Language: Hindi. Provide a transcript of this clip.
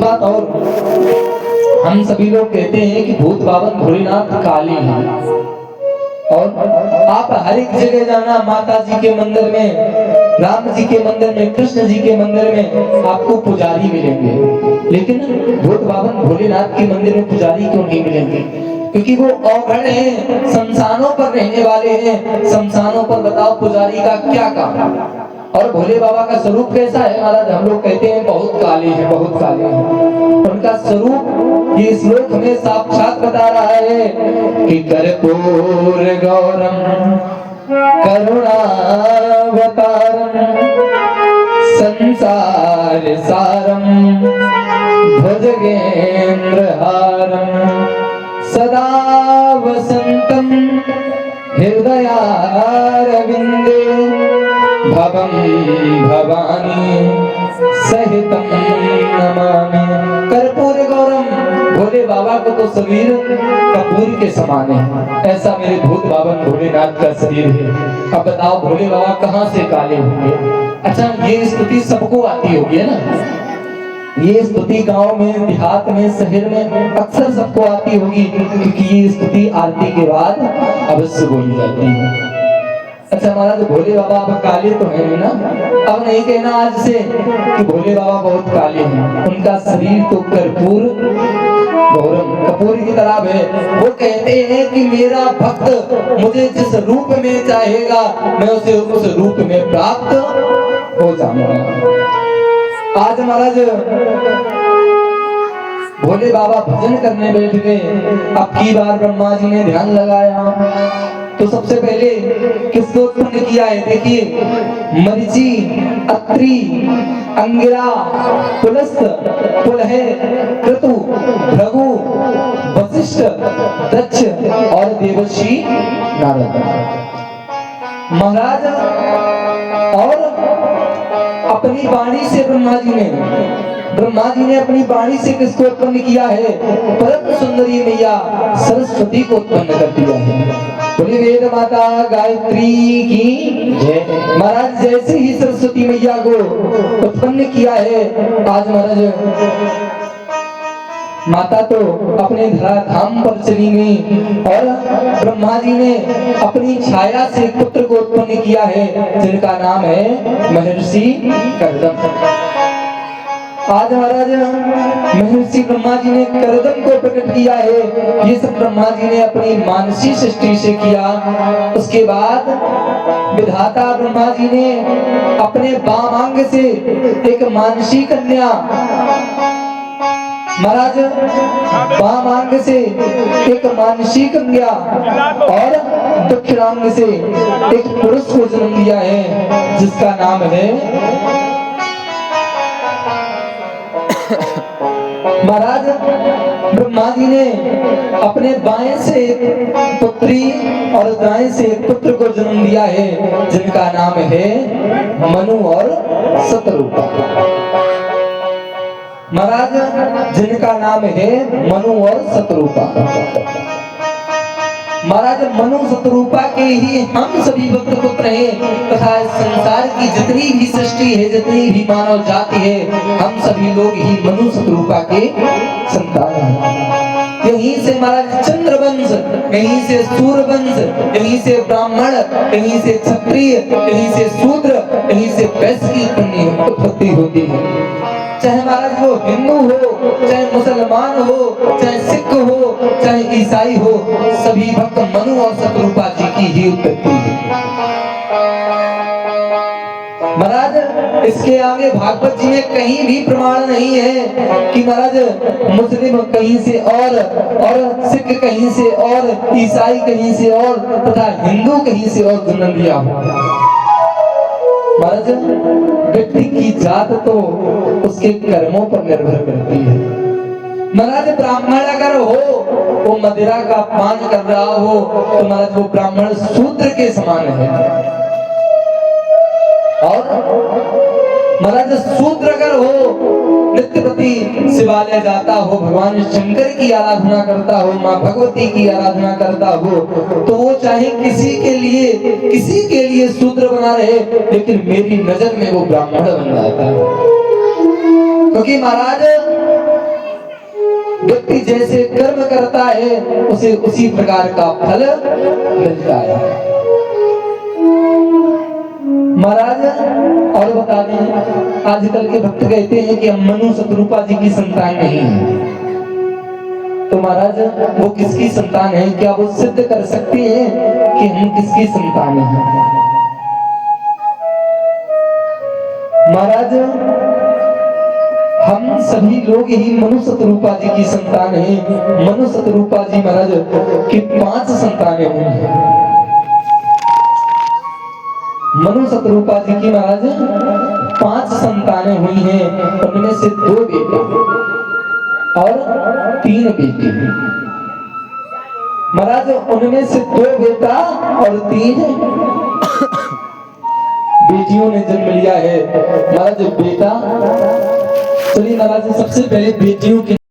बात और, हम सभी लोग कहते हैं कि भूत बाबन भोलेनाथ काले हैं, और आप हर एक जगह जाना, माता जी के मंदिर में, राम जी के मंदिर में, कृष्ण जी के मंदिर में आपको पुजारी मिलेंगे, लेकिन भूत बाबन भोलेनाथ के मंदिर में पुजारी क्यों नहीं मिलेंगे? क्योंकि वो औघड़ हैं, शमशानों पर रहने वाले हैं। शमशानों पर बताओ पुजारी का क्या काम? और भोले बाबा का स्वरूप कैसा है महाराज? हम लोग कहते हैं बहुत काले हैं, बहुत काले हैं। उनका स्वरूप ये श्लोक हमें साक्षात बता रहा है कि कर्पूर गौरम करुणावतारम संसार सारम भुजगेंद्र हारम सदा वसंतम हृदयारविंदे भवम भवानी सहितम नमामि। कर्पूर गौरम, भोले बाबा को तो शरीर कपूर के समान है, ऐसा मेरे भूत बाबन भोलेनाथ का शरीर है। अब बताओ भोले बाबा कहाँ से काले होंगे? अच्छा, ये स्तुति सबको आती होगी है ना? ये स्तुति गांव में, देहात में, शहर में अक्सर सबको आती होगी, क्योंकि ये स्तुति आरती के बाद अवश्य बोली जाती है। अच्छा महाराज, भोले बाबा अब काले तो हैं ना? अब नहीं कहना आज से कि भोले बाबा बहुत काले हैं। उनका शरीर तो कर्पूर गौरम, कपूर की तरह है। वो कहते हैं कि मेरा भक्त मुझे जिस रूप में चाहेगा मैं उसे उस रूप में प्राप्त हो जाऊंगा। आज महाराज भोले बाबा भजन करने बैठ गए। अब की बार ब्रह्मा जी ने ध्यान लगाया तो सबसे पहले किसको उत्पन्न किया है? देखिए, मरीचि, अत्रि, अंगिरा, पुलस्त, पुलह, क्रतु, भृगु, वशिष्ठ, दक्ष और देवर्षि नारद। महाराज और अपनी वाणी से ब्रह्मा जी ने अपनी वाणी से किसको उत्पन्न किया है? परम सुंदरी मैया सरस्वती को उत्पन्न कर दिया है। बोली वेद माता गायत्री की जय। महाराज जैसे ही सरस्वती मैया को उत्पन्न किया है, आज महाराज माता तो अपने धराधाम पर चली गई और ब्रह्मा जी ने अपनी छाया से पुत्र को उत्पन्न किया है, जिनका नाम है महर्षि कर्दम। आज महाराज महर्षि ब्रह्मा जी ने कर्दम को प्रकट किया है। ये सब ब्रह्मा जी ने अपनी मानसी सृष्टि से किया। उसके बाद विधाता ब्रह्मा जी ने अपने वामांग से एक मानसी कन्या, महाराज वामांग से एक मानसी कन्या और दक्षिणांग से एक पुरुष को जन्म दिया है, जिसका नाम है महाराज ब्रह्मा जी ने अपने बाएं से एक पुत्री और दाएं से एक पुत्र को जन्म दिया है, जिनका नाम है मनु और शतरूपा। महाराज जिनका नाम है मनु और शतरूपा। महाराज मनु शतरूपा के ही हम सभी भक्त पुत्र हैं, तथा संसार की जितनी भी सृष्टि है, जितनी भी मानव जाति है, हम सभी लोग ही मनु शतरूपा के संतान हैं। यहीं से महाराज चंद्रवंश, यहीं से सूर्यवंश, यहीं से ब्राह्मण, यहीं से क्षत्रिय, यहीं से शूद्र, यहीं से वैश्य की उत्पत्ति होती है। चाहे महाराज वो हिंदू हो, चाहे मुसलमान हो, चाहे सिख हो, चाहे ईसाई हो, सभी भक्त मनु और शतरूपा जी की ही उत्पत्ति है। महाराज इसके आगे भागवत जी में कहीं भी प्रमाण नहीं है कि महाराज मुस्लिम कहीं से और सिख कहीं से और, ईसाई कहीं से और, तथा हिंदू कहीं से और जन्म लिया हो। महाराज व्यक्ति की जात तो उसके कर्मों पर निर्भर करती है। महाराज ब्राह्मण अगर हो, वो मदिरा का पान कर रहा हो, तो महाराज वो ब्राह्मण शूद्र के समान है। और महाराज शूद्र अगर हो, नित्य प्रति शिवालय जाता हो, भगवान शंकर की आराधना करता हो, माँ भगवती की आराधना करता हो, तो वो चाहे किसी के लिए शूद्र बना रहे, लेकिन मेरी नजर में वो ब्राह्मण बन जाता है। क्योंकि महाराज व्यक्ति जैसे कर्म करता है उसे उसी प्रकार का फल मिलता है। महाराज और बता दें, आजकल के भक्त कहते हैं कि हम मनु शत्रुपा जी की संतान नहीं है। तो महाराज वो किसकी संतान है? क्या वो सिद्ध कर सकते हैं कि हम किसकी संतान हैं? महाराज हम सभी लोग ही मनु शतरूपा जी की संतान हैं। मनु शतरूपा जी महाराज की 5 संतानें हुई हैं। मनु शतरूपा जी की महाराज 5 संतानें हुई हैं, उनमें से 2 बेटे और 3 बेटी। महाराज उनमें से 2 बेटा और 3 बेटियों ने जन्म लिया है। महाराज बेटा, चलिए महाराज सबसे पहले बेटियों की